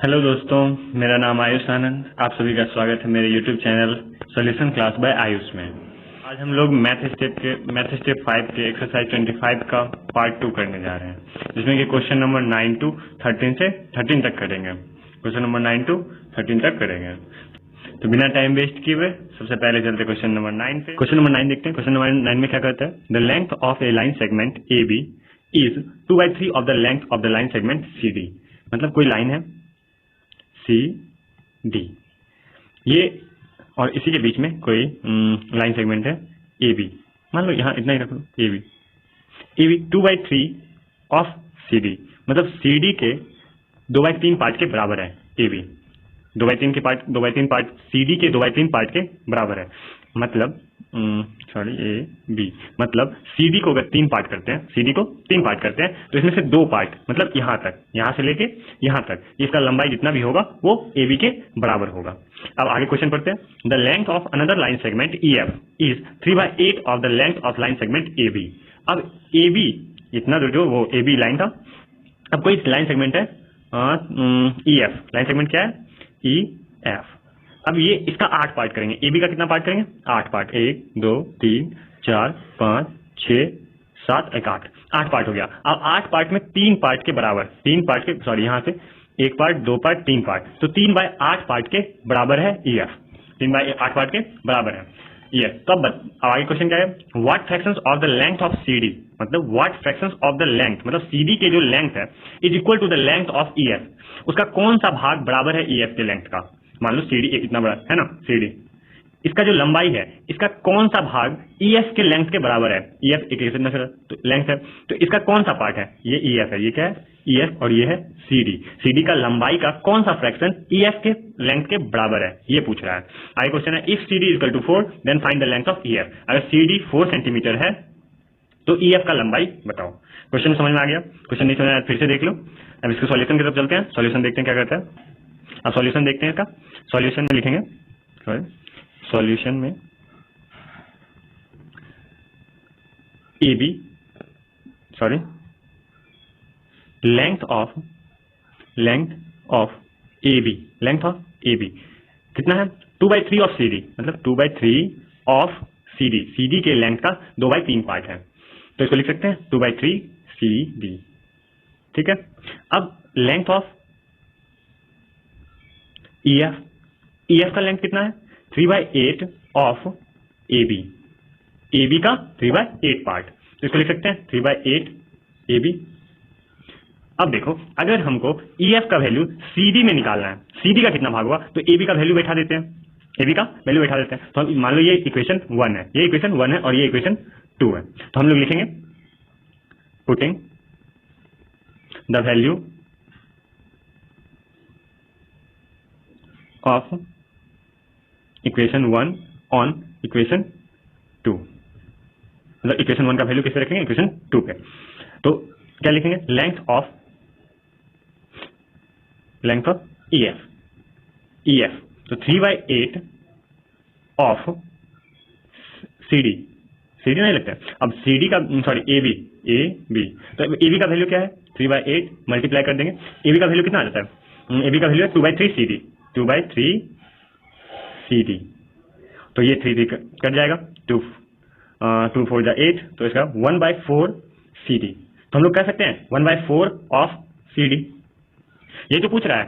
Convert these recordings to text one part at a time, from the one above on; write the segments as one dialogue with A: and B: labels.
A: Hello दोस्तों, मेरा नाम आयुष आनंद। आप सभी का स्वागत है मेरे YouTube channel solution class by Ayush में। आज हम लोग मैथ स्टेप 5 के एक्सरसाइज 25 का पार्ट 2 करने जा रहे हैं, जिसमें कि क्वेश्चन नंबर 9 to 13 से 13 तक करेंगे। क्वेश्चन नंबर 9 to 13 तक करेंगे। तो बिना टाइम वेस्ट किए हुए सबसे पहले चलते क्वेश्चन नंबर 9 पे। क्वेश्चन नंबर 9 देखते हैं। क्वेश्चन नंबर 9 में क्या कहता है? The length of a line segment A B is 2/3 of the length of the line segment C D. मतलब कोई लाइन है सी डी, ये और इसी के बीच में कोई लाइन सेगमेंट है ए बी। मान लो यहाँ इतना ही रख लो, A B 2/3 of C D, मतलब सी डी के 2/3 पार्ट के बराबर है। A B 2/3 part C D के 2/3 पार्ट के बराबर है। मतलब ए बी, मतलब सी डी को अगर 3 पार्ट करते हैं, सी डी को 3 पार्ट करते हैं तो इसमें से 2 पार्ट, मतलब यहाँ तक, यहाँ से लेके यहाँ तक, इसका लंबाई जितना भी होगा वो ए बी के बराबर होगा। अब आगे क्वेश्चन पढ़ते हैं। The length of another line segment E F is 3/8 of the length of line segment A B. अब ए बी इतना जो वो ए बी लाइन था, अब कोई लाइन सेगमेंट है ई एफ। लाइन सेगमेंट क्या है? E F. अब ये इसका 8 पार्ट करेंगे। ए बी का कितना पार्ट करेंगे? 8 पार्ट। 1 2 3 4 5 6 7 1 8 पार्ट हो गया। अब 8 पार्ट में 3 पार्ट के बराबर, 3 पार्ट के, सॉरी यहाँ से 1 पार्ट 2 पार्ट 3 पार्ट, तो 3/8 पार्ट के बराबर है ई एफ। 3/8 पार्ट के बराबर है ई एफ। तो अब आगे क्वेश्चन क्या है? What fractions of the length of C D, मतलब what fractions of the length, मतलब सी डी के जो लेंथ है is equal to the length of E F. उसका कौन सा भाग बराबर है ई एफ के लेंथ का? मान लो सी डी इतना बड़ा है ना, सी डी, इसका जो लंबाई है इसका कौन सा भाग ई एफ के लेंथ के बराबर है? ई एफ एक तो लेंथ है, तो इसका कौन सा पार्ट है? ये ई एफ है। ये क्या है? E F. और ये है सी डी। सी डी का लंबाई का कौन सा फ्रैक्शन ई एफ के लेंथ के बराबर है, ये पूछ रहा है। आगे क्वेश्चन है, if C D equal to 4 then find the length of E F. अगर सी डी 4 सेंटीमीटर है तो ई एफ का लंबाई बताओ। क्वेश्चन समझ में आ गया? क्वेश्चन नहीं समझ में आया फिर से देख लो। अब इसके सॉल्यूशन की तरफ चलते हैं। सॉल्यूशन देखते हैं क्या करता है। अब सॉल्यूशन देखते हैं इसका। सॉल्यूशन में लिखेंगे, सॉल्यूशन में A B, sorry length of A B, length of A B कितना है? 2/3 ऑफ सी डी, मतलब 2/3 of C D. C D के लेंथ का 2/3 पार्ट है, तो इसको लिख सकते हैं 2/3 सी डी। ठीक है। अब length of E F, E F का लेंथ कितना है? 3/8 of A B. A B का 3/8 पार्ट, तो इसको लिख सकते हैं 3/8 ए बी। अब देखो, अगर हमको ई एफ का वैल्यू सी डी में निकालना है, सी डी का कितना भाग हुआ, तो ए बी का वैल्यू बैठा देते हैं। ए बी का वैल्यू बैठा देते हैं। तो हम मान लो ये इक्वेशन 1 है, ये इक्वेशन 1 है और ये इक्वेशन 2 है, तो हम लोग लिखेंगे putting the value of equation 1 on equation 2, मतलब इक्वेशन 1 का वैल्यू किस पे रखेंगे? इक्वेशन 2 पे। तो क्या लिखेंगे? लेंथ ऑफ ई एफ, तो 3/8 of C D. C D नहीं लगता है। अब सी डी का, सॉरी ए बी, तो ए बी का वैल्यू क्या है? 3/8 मल्टीप्लाई कर देंगे। ए बी का वैल्यू कितना आ जाता है? ए बी का वैल्यू है 2/3 सी डी, 2/3 सी डी। तो ये 3 कट जाएगा, 2 4 जा 8, तो इसका 1/4 सी डी। तो हम लोग कह सकते हैं 1/4 ऑफ सी डी। ये जो पूछ रहा है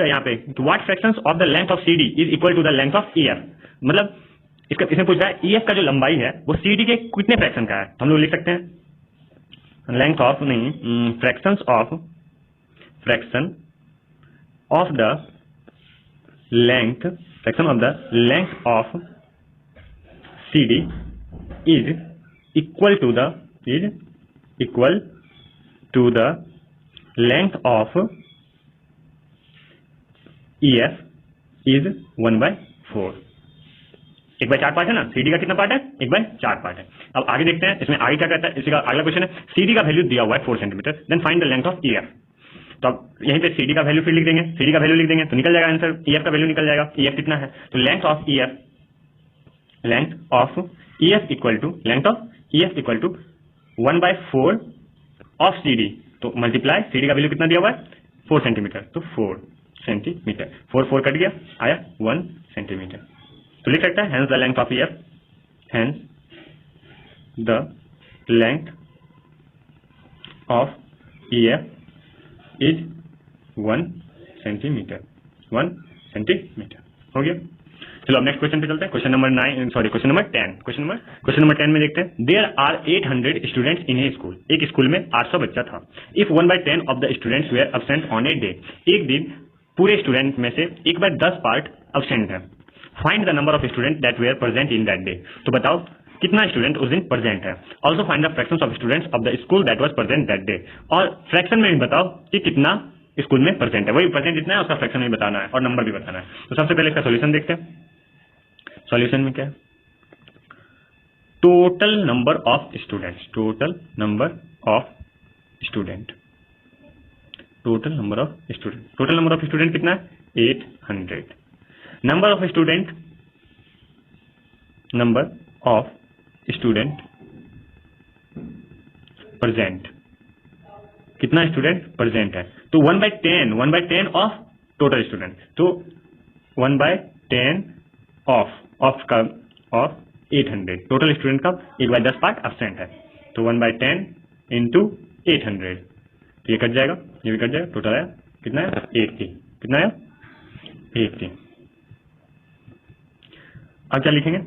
A: यहाँ पे, what fractions of the length of C D is equal to the length of E F. मतलब इसमें पूछ रहा है ई एफ का जो लंबाई है वो सी डी के कितने फ्रैक्शन का है। तो हम लोग लिख सकते हैं लेंथ ऑफ, नहीं, fraction of the length of C D is equal to the length of E F is 1/4। 1/4 part है ना, सी डी का कितना पार्ट है? 1/4 पार्ट है। अब आगे देखते हैं इसमें आगे क्या कहता है। इसी का अगला क्वेश्चन है, सी डी का वैल्यू दिया हुआ है 4 centimetre, then find the length of E F. तो अब यहीं पे सी डी का वैल्यू फिर लिख देंगे, सी डी का वैल्यू लिख देंगे तो निकल जाएगा आंसर। ई एफ का वैल्यू निकल जाएगा। ई एफ कितना है? तो length of E F equal to 1/4 of C D. तो मल्टीप्लाई, सी डी का वैल्यू कितना दिया हुआ है? 4 सेंटीमीटर, तो 4 सेंटीमीटर, 4 कट गया, आया 1 सेंटीमीटर। तो लिख सकता है hence the length of EF, hence the length of EF is 1 centimetre, 1 centimetre. हो गया। चलो अब नेक्स्ट क्वेश्चन पे चलते हैं। Question number 10। क्वेश्चन नंबर 10 में देखते हैं, there are 800 students in a school. एक स्कूल में 800 बच्चा था। If 1/10 of the students were absent on a day, एक दिन पूरे स्टूडेंट में से 1/10 पार्ट अब्सेंट है। Find the number of student that were present in that day. तो बताओ कितना स्टूडेंट उस दिन प्रेजेंट है। Also find the fractions of students of the school that was present that day. और फ्रैक्शन में भी बताओ कि कितना स्कूल में प्रेजेंट है, वही प्रेजेंट इतना है, उसका फ्रैक्शन भी बताना है और नंबर भी बताना है। तो सबसे पहले इसका सॉल्यूशन देखते हैं। सॉल्यूशन में क्या है, total number of students, total number of student, total number of student, total number of student कितना है 800। Number of student, number of student present, कितना स्टूडेंट प्रेजेंट है, तो 1/10 ऑफ टोटल स्टूडेंट, तो 1/10 ऑफ 800, टोटल स्टूडेंट का 1/10 part absent है, तो 1/10 into 800, तो ये कट जाएगा, ये भी कट जाएगा, टोटल है कितना है 80, कितना है 80। अब क्या लिखेंगे,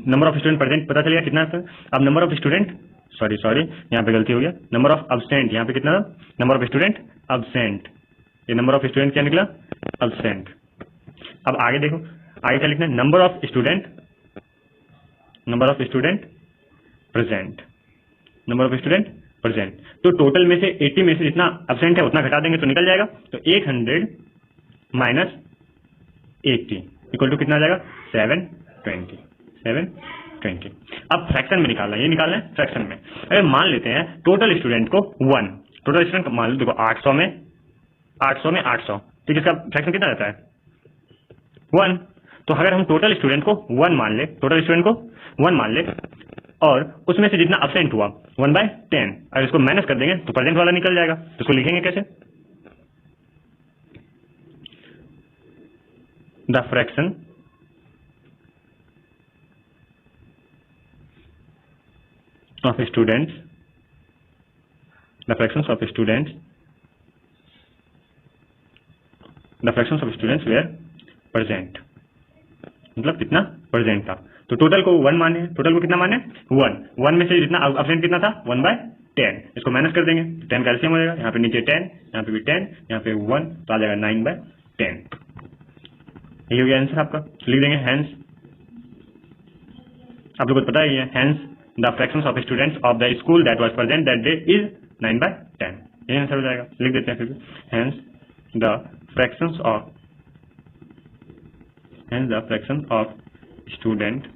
A: नंबर ऑफ स्टूडेंट प्रेजेंट पता चलेगा कितना है। अब नंबर ऑफ स्टूडेंट, सॉरी यहाँ पे गलती हो गया, नंबर ऑफ अब्सेंट, यहाँ पे कितना, नंबर ऑफ स्टूडेंट अब्सेंट, ये नंबर ऑफ स्टूडेंट क्या निकला अब्सेंट। अब आगे देखो, आगे क्या लिखना है, number of student, number of student present, number of student present, तो टोटल में से 80 में से जितना अब्सेंट है उतना घटा देंगे तो निकल जाएगा, तो 800 माइनस 80 इक्वल टू कितना आ जाएगा 720, 720। अब फ्रैक्शन में निकालना है, ये निकालना है फ्रैक्शन में। अगर मान लेते हैं टोटल स्टूडेंट को 1, टोटल स्टूडेंट मान लो देखो 800 में 800, तो इसका फ्रैक्शन कितना रहता है 1। तो अगर हम टोटल स्टूडेंट को 1 मान ले, टोटल स्टूडेंट को 1 मान ले और उसमें से जितना अब्सेंट हुआ 1/10, अगर इसको माइनस कर देंगे तो प्रेजेंट वाला निकल जाएगा। तो इसको लिखेंगे कैसे, the fraction of students, the fractions of students, the fractions of students were present, मतलब कितना प्रेजेंट था। तो टोटल को 1 माने, टोटल को कितना माने 1 में से जितना अब्सेंट कितना था 1/10, इसको माइनस कर देंगे 10 कैल्सियम हो जाएगा, यहाँ पे नीचे 10, यहाँ पे भी 10, यहाँ पे 1, तो आ जाएगा 9/10। यही हो गया आंसर आपका। लिख देंगे हेंस, आप लोगों को पता है hence the fractions of students of the school that was present that day is 9/10, यही आंसर हो जाएगा। लिख देते हैं फिर hence the fractions of, hence the fraction of student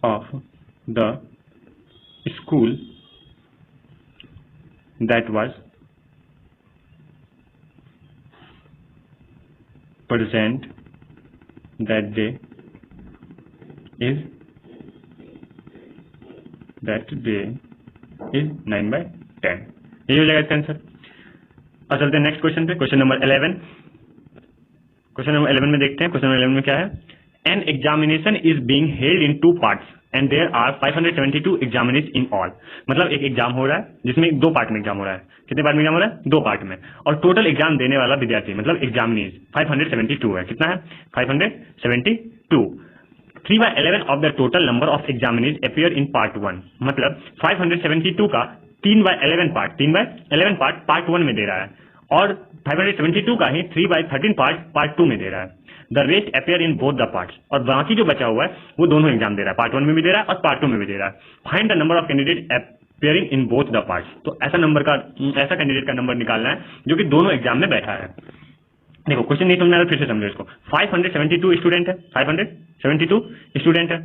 A: of the school that was present that day is 9/10, यही हो जाएगा इसका आंसर। अब चलते हैं नेक्स्ट क्वेश्चन पे, क्वेश्चन नंबर 11। क्वेश्चन नंबर 11 में देखते हैं, क्वेश्चन नंबर 11 में क्या है, an examination is being held in 2 parts and there are 572 examinees in all. मतलब एक एग्जाम हो रहा है जिसमें 2 पार्ट में एग्जाम हो रहा है। कितने पार्ट में एग्जाम हो रहा है 2 पार्ट में, और टोटल एग्जाम देने वाला विद्यार्थी मतलब एग्जामिनीज 572 है। कितना है 572। 3/11 of the total number of examinees appear in part 1, मतलब 572 का 3/11 पार्ट, 3/11 पार्ट 1 में दे रहा है और 572 का ही 3/13 पार्ट 2 में दे रहा है। The rest appear in both the parts, और बाकी जो बचा हुआ है वो दोनों एग्जाम दे रहा है, पार्ट 1 में भी दे रहा है और पार्ट 2 में भी दे रहा है। Find the number of candidate appearing in both the parts. तो ऐसा कैंडिडेट का नंबर निकालना है जो कि दोनों एग्जाम में बैठा है। देखो क्वेश्चन नहीं समझ आ रहा, फिर से समझो इसको। 572 स्टूडेंट है, 572 स्टूडेंट है,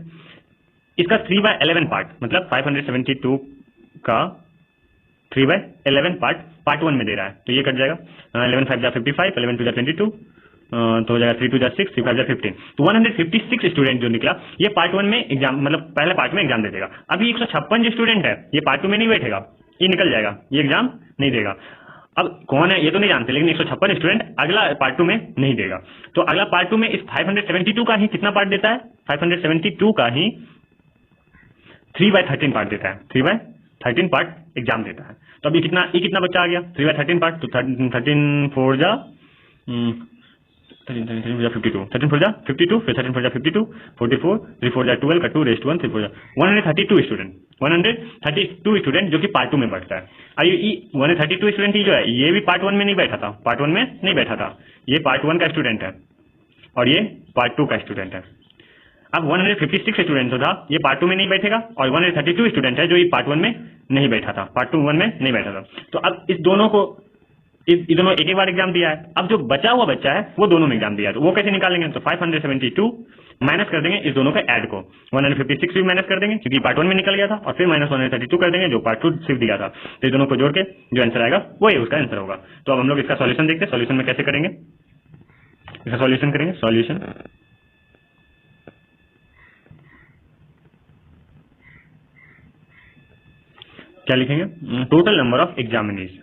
A: इसका 3/11 पार्ट, मतलब 572 का 3/11 पार्ट 1 में दे रहा है, तो ये कट जाएगा। 11 5 जा 55, 11 2 जा 22, तो हो जाएगा 3 2 जा 6, 3 5 जा 15। तो 156 स्टूडेंट जो निकला ये पार्ट 1 में एग्जाम, मतलब पहले पार्ट में एग्जाम दे देगा। अभी 156 जो स्टूडेंट है ये पार्ट 2 में नहीं बैठेगा, ये निकल जाएगा, ये एग्जाम नहीं देगा। अब कौन है ये तो नहीं जानते, लेकिन 156 स्टूडेंट अगला पार्ट 2 में नहीं देगा। तो अगला पार्ट 2 में इस 572 का ही कितना पार्ट देता है, 572 का ही 3/13 पार्ट देता है, 3/13 पार्ट एग्जाम देता है। तो अब ये कितना बच्चा आ गया, 3/13 पार्ट, तो 13 4 जा 52, 13 4 जा 52, फिर 13 4 जा 52, 44, 3 4 जा 12 का 2 रेस्ट 1, 3 4 जा 132 स्टूडेंट, 132 स्टूडेंट जो कि पार्ट 2 में बैठता है। और ये 132 स्टूडेंट ही जो है ये भी पार्ट 1 में नहीं बैठा था, पार्ट 1 में नहीं बैठा था, ये पार्ट 1 का स्टूडेंट है और ये पार्ट 2 का स्टूडेंट है। अब 156 स्टूडेंट जो था ये पार्ट 2 में नहीं बैठेगा और 132 स्टूडेंट है जो ये पार्ट 1 में नहीं बैठा था, पार्ट 2 1 में नहीं बैठा था। तो अब इस दोनों को दोनों एक बार एग्जाम दिया है, अब जो बचा हुआ बच्चा है वो दोनों में एग्जाम दिया है, तो वो कैसे निकालेंगे, तो 572 माइनस कर देंगे इस दोनों के ऐड को, 156 भी माइनस कर देंगे क्योंकि पार्ट 1 में निकल गया था, और फिर माइनस 132 कर देंगे जो पार्ट 2 सिर्फ दिया था। तो इस दोनों को जोड़ के जो आंसर आएगा वो ही उसका आंसर होगा। तो अब हम लोग इसका सॉल्यूशन देखते हैं, सॉल्यूशन में कैसे करेंगे, इसका सॉल्यूशन करेंगे। सॉल्यूशन क्या लिखेंगे, total number of examinees,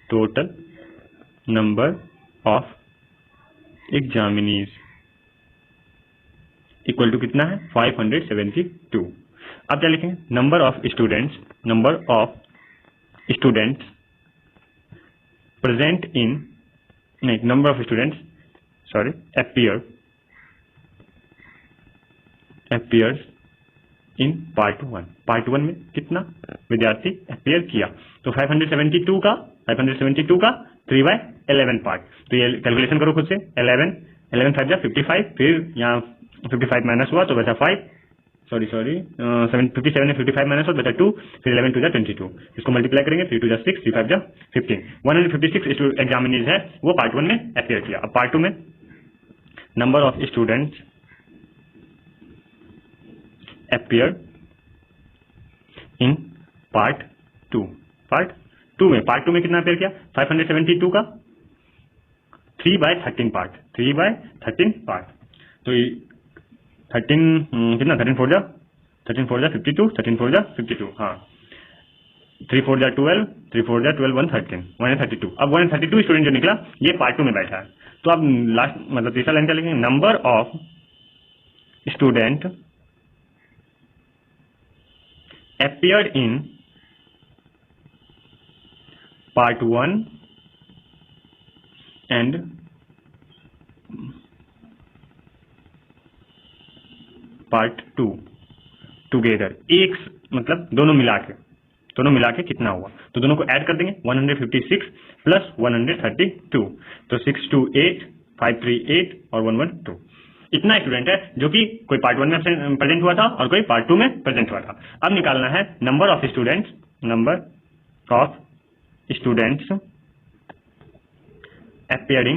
A: total number of examinees equal to कितना है 572। अब क्या लिखेंगे, number of students present in, नहीं, number of students sorry appears in part 1, part 1 में कितना विद्यार्थी अपीयर किया, तो 572 का 3/11 पार्ट। तो ये कैलकुलेशन करो खुद से, 11 5 जा 55, फिर यहाँ 55 माइनस हुआ तो बचा 5, सॉरी 57 में 55 माइनस हुआ बचा 2, फिर 11 2 जा 22, इसको मल्टीप्लाई करेंगे, 3 2 जा 6, 3 5 जा 15। 156 एग्जामिनीज है वो पार्ट 1 में अपीयर किया। अब पार्ट 2 में number of students appeared in part 2, part 2 में कितना अपेयर किया, 572 का 3/13 पार्ट, 3/13 पार्ट। तो 13 कितना, 13 4 जा 52, 13 4 जा 52, हाँ 3 4 जा 12, 3 4 जा 12 132। अब 132 स्टूडेंट जो निकला ये पार्ट 2 में बैठा है। तो अब लास्ट मतलब तीसरा लाइन क्या लिखेंगे, number of student appeared in part 1 and part 2 together, एक मतलब दोनों मिला के कितना हुआ, तो दोनों को ऐड कर देंगे, 156 प्लस 132, तो 628, 538 और 112। इतना स्टूडेंट है जो कि कोई पार्ट 1 में प्रेजेंट हुआ था और कोई पार्ट 2 में प्रेजेंट हुआ था। अब निकालना है number of students appeared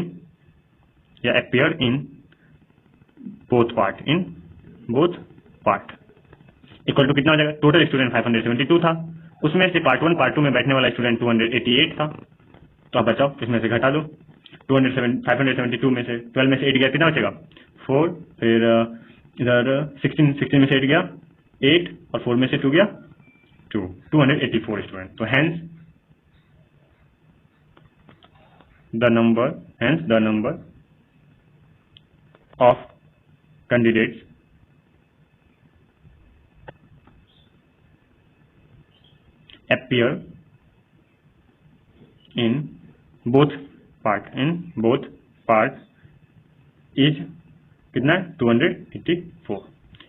A: in both part, equal to कितना हो जाएगा, टोटल स्टूडेंट 572 था, उसमें से पार्ट 1 पार्ट 2 में बैठने वाला स्टूडेंट 288 था, तो आप बचाओ इसमें से घटा दो, 572 में से 12 में से 8 गया, कितना बचेगा 4, फिर इधर 16 में से 8 गया 8 और 4 में से 2 गया 2, 284 स्टूडेंट। तो hence the number of candidates appear in both part is कितना है 284।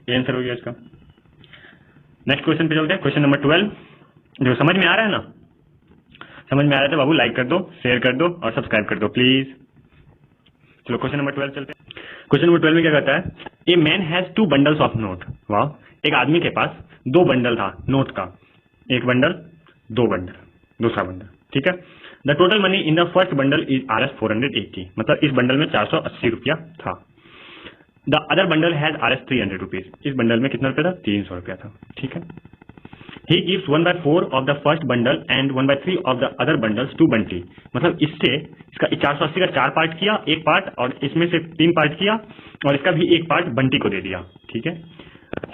A: ये आंसर हो गया इसका। नेक्स्ट क्वेश्चन पे चलते हैं, क्वेश्चन नंबर 12। जो समझ में आ रहा है ना, समझ में आ रहा है तो बाबू लाइक कर दो, शेयर कर दो और सब्सक्राइब कर दो प्लीज। चलो क्वेश्चन नंबर 12 चलते हैं। क्वेश्चन नंबर 12 में क्या कहता है, a man has 2 bundles of note. वाह, एक आदमी के पास 2 बंडल था नोट का, एक बंडल 2 बंडल, दूसरा बंडल, ठीक है। The total money in the first bundle is Rs 480, मतलब इस बंडल में 480 रुपया था। The other bundle has Rs 300 rupees, इस बंडल में कितना रुपया था 300 रुपया था, ठीक है। He gives 1/4 of the first bundle and 1/3 of the other bundles to Bunty, मतलब इससे इसका 480 का 4 पार्ट किया, एक पार्ट, और इसमें से 3 पार्ट किया और इसका भी एक पार्ट बंटी को दे दिया, ठीक है।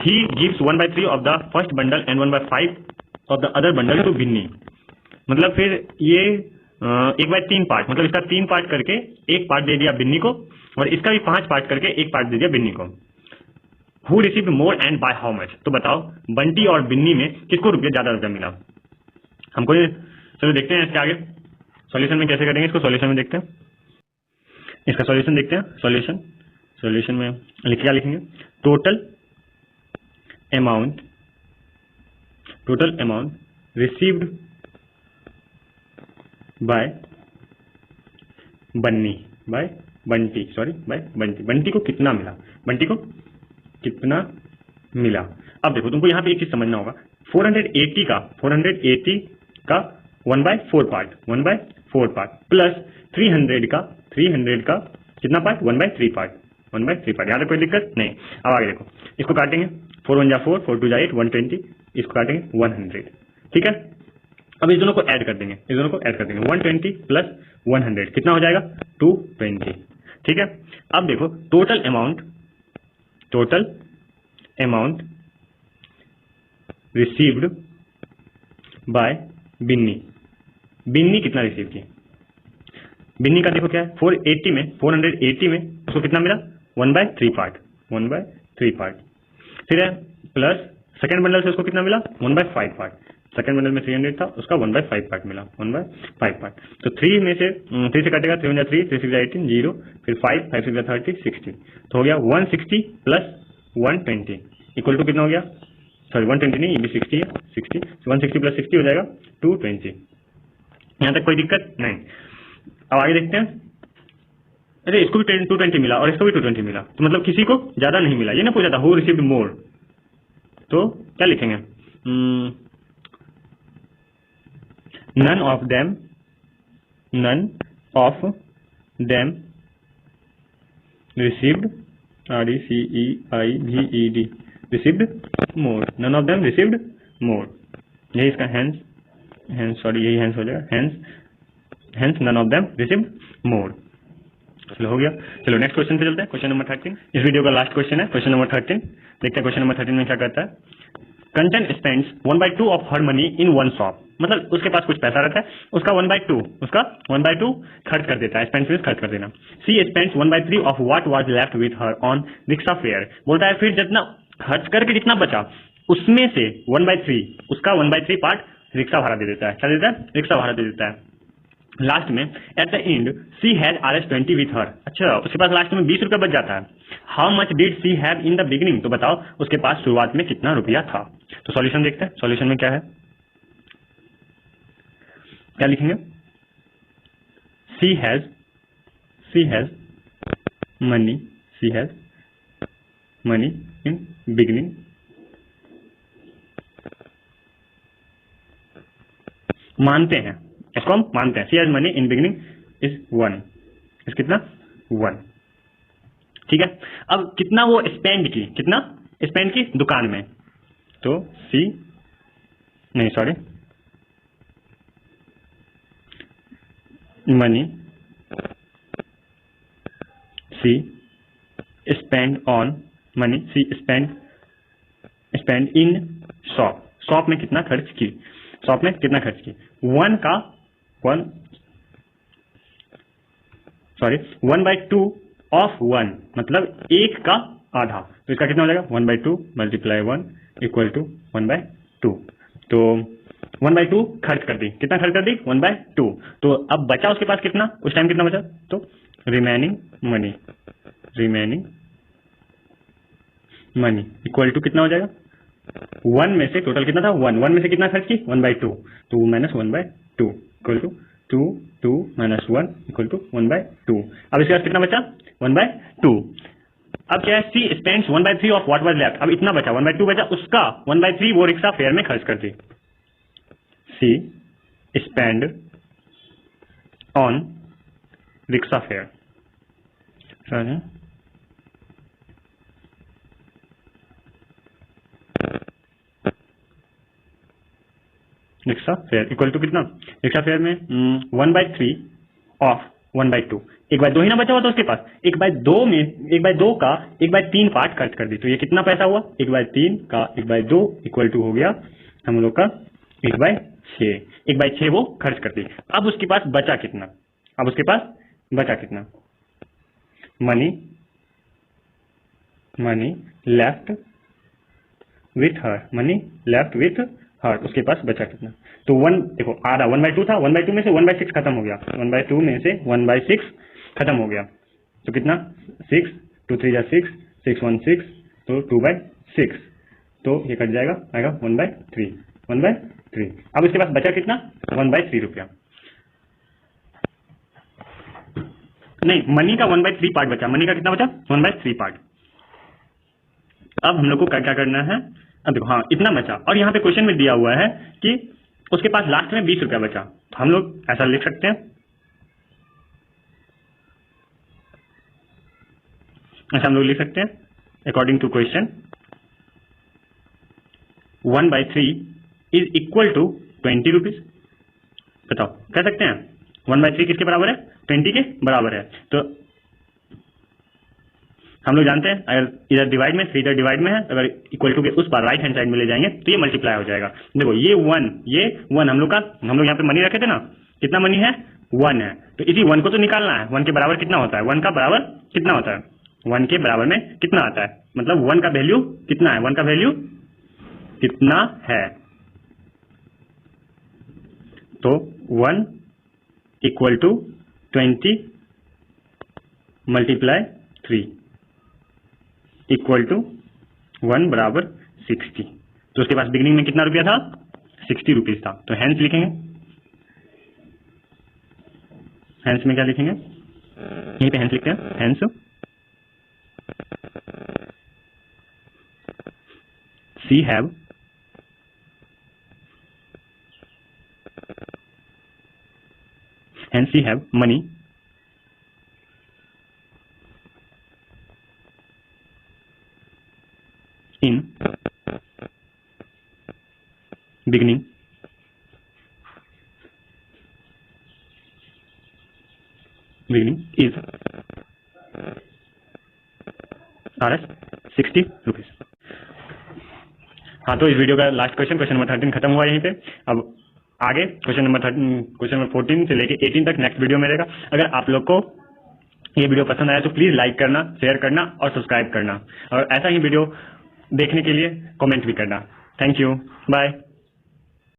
A: He gives 1/3 of the first bundle and 1/5 of the other bundle to Binni. मतलब फिर ये 1/3 पार्ट, मतलब इसका 3 पार्ट करके एक पार्ट दे दिया बिन्नी को, और इसका भी 5 पार्ट करके एक पार्ट दे दिया बिन्नी को। Who received more and by how much? तो बताओ बंटी और बिन्नी में किसको रुपया ज्यादा मिला हमको। चलो देखते हैं इसके आगे सॉल्यूशन में कैसे करेंगे इसको। सॉल्यूशन में देखते हैं, इसका सॉल्यूशन देखते हैं। सॉल्यूशन में क्या लिखेंगे? Total amount received bye Bunty को कितना मिला? अब देखो तुमको यहाँ पे एक चीज समझना होगा, 480 का 1/4 पार्ट प्लस 300 का कितना पार्ट? 1/3 पार्ट। यहाँ तक कोई दिक्कत नहीं। अब आगे देखो, इसको काटेंगे, 4 1 जा 4, 4 2 जा 8, 120, इसको काटेंगे 100, ठीक है। अब इस दोनों को ऐड कर देंगे, 120 प्लस 100 कितना हो जाएगा? 220, ठीक है। अब देखो total amount received by Binni कितना रिसीव की? बिन्नी का देखो क्या है, 480 में उसको कितना मिला? 1/3 पार्ट। फिर है प्लस सेकंड बंडल से उसको कितना मिला? 1/5 पार्ट। सेकंड बंडल में 300 था, उसका 1/5 पार्ट मिला, 1/5 पार्ट। तो 3 में से 3 से काटेगा, 3 1 3, 3 6 18, 0, फिर 5 5 6 30, 60, तो हो गया 160 प्लस 120 इक्वल टू कितना हो गया? सॉरी 120 नहीं, ये भी 60 है, 60, 160 प्लस 60 हो जाएगा 220। यहाँ तक कोई दिक्कत नहीं। अब आगे देखते हैं। अरे इसको भी 220 मिला और इसको भी 220 मिला, तो मतलब किसी को ज्यादा नहीं मिला। ये ना पूछा था हु रिसीव्ड मोर, तो क्या लिखेंगे? None of them received more. None of them received more, यही इसका हेंस हो जाएगा, hence none of them received more. चलो हो गया। चलो नेक्स्ट क्वेश्चन पे चलते हैं, क्वेश्चन नंबर 13। इस वीडियो का लास्ट क्वेश्चन है, क्वेश्चन नंबर 13। देखते हैं क्वेश्चन नंबर 13 में क्या कहता है। Kanchan spends 1/2 of her money in one shop, मतलब उसके पास कुछ पैसा रहता है, उसका 1/2 खर्च कर देता है। स्पेंड्स मींस खर्च कर देना। She spends 1/3 of what was left with her on rickshaw fare. बोलता है फिर जितना खर्च करके जितना बचा उसमें से 1/3 उसका 1/3 पार्ट रिक्शा भाड़ा दे देता है। क्या देता है? रिक्शा भाड़ा दे देता है। लास्ट में at the end she has Rs20 with her. अच्छा, उसके पास लास्ट में 20 रुपया बच जाता है। How much did she have in the beginning? तो बताओ उसके पास शुरुआत में कितना रुपया था। तो सॉल्यूशन देखते हैं। सॉल्यूशन में क्या है, क्या लिखेंगे? She has money in beginning मानते हैं, इसको हम मानते हैं। She has money in beginning is 1, इस कितना 1, ठीक है। अब कितना वो स्पेंड की दुकान में, तो सी स्पेंड इन शॉप में कितना खर्च की? 1/2 ऑफ 1 मतलब 1 का आधा, तो इसका कितना हो जाएगा? 1/2 मल्टीप्लाई 1 इक्वल टू 1/2। तो 1/2 खर्च कर दी। कितना खर्च कर दी? 1/2। तो अब बचा उसके पास कितना, उस टाइम कितना बचा? तो रिमेनिंग मनी इक्वल टू कितना हो जाएगा? 1 में से टोटल कितना था? 1 में से कितना खर्च की? 1/2, तो minus 1/2 equal to 2 minus 1 equal to 1/2। अब इसके बाद कितना बचा? 1/2। अब क्या है? She spends 1/3 of what was left. अब इतना बचा, 1/2 बचा, उसका 1/3 वो रिक्शा फेयर में खर्च कर दी। She spend on rickshaw fare, rickshaw fare equal to कितना? रिक्शा फेयर में 1/3 ऑफ 1/2, 1/2 ही ना बचा हुआ था उसके पास। 1/2 में 1/2 का 1/3 पार्ट खर्च कर दी, तो ये कितना पैसा हुआ? 1/3 का 1/2 इक्वल टू हो गया हम लोग का 1/6, 1/6 वो खर्च कर दी। अब उसके पास बचा कितना, मनी लेफ्ट विथ हर, उसके पास बचा कितना। तो 1 देखो आधा 1/2 था, 1/2 में से 1/6 खत्म हो गया, 1/2 में से 1/6 खत्म हो गया, तो कितना 6, 2 3 6, 6 1 6, तो 2/6, तो ये कट जाएगा, आएगा 1/3। अब इसके पास बचा कितना 1/3 रुपया, नहीं मनी का 1/3 पार्ट बचा, मनी का कितना बचा 1/3 पार्ट। अब हम लोग को क्या करना है, अब देखो हाँ इतना बचा, और यहाँ पे क्वेश्चन में दिया हुआ है कि उसके पास लास्ट में 20 रुपया बचा, तो हम लोग ऐसा लिख सकते हैं, according to question 1/3 is equal to 20 rupees. बताओ कह सकते हैं 1/3 किसके बराबर है, 20 के बराबर है। तो हम लोग जानते हैं अगर इधर डिवाइड में, इधर डिवाइड में है, अगर इक्वल टू के उस पर राइट हैंड साइड में ले जाएंगे तो ये मल्टीप्लाई हो जाएगा। देखो ये 1 हम लोग यहाँ पे मनी रखे थे ना, कितना मनी है 1 है, तो इसी 1 को तो निकालना है, 1 के बराबर कितना होता है, 1 का बराबर कितना होता है, 1 के बराबर में कितना आता है, मतलब 1 का वैल्यू कितना है, 1 का वैल्यू कितना है, तो 1 equal to 20 multiply 3 equal to 1 बराबर 60। तो उसके पास बिगिनिंग में कितना रुपया था 60 रुपीज था, तो हैंस लिखेंगे, हैंस में क्या लिखेंगे, यहीं पे हैंस लिखते हैं, hence she have money in beginning is Rs 60 rupees. हाँ तो इस वीडियो का लास्ट क्वेश्चन नंबर 13 खत्म हुआ यहीं पे। अब आगे क्वेश्चन नंबर 14 से लेके 18 तक नेक्स्ट वीडियो में रहेगा। अगर आप लोग को ये वीडियो पसंद आया तो प्लीज लाइक करना, शेयर करना और सब्सक्राइब करना, और ऐसा ही वीडियो देखने के लिए कमेंट भी करना। Thank you, bye.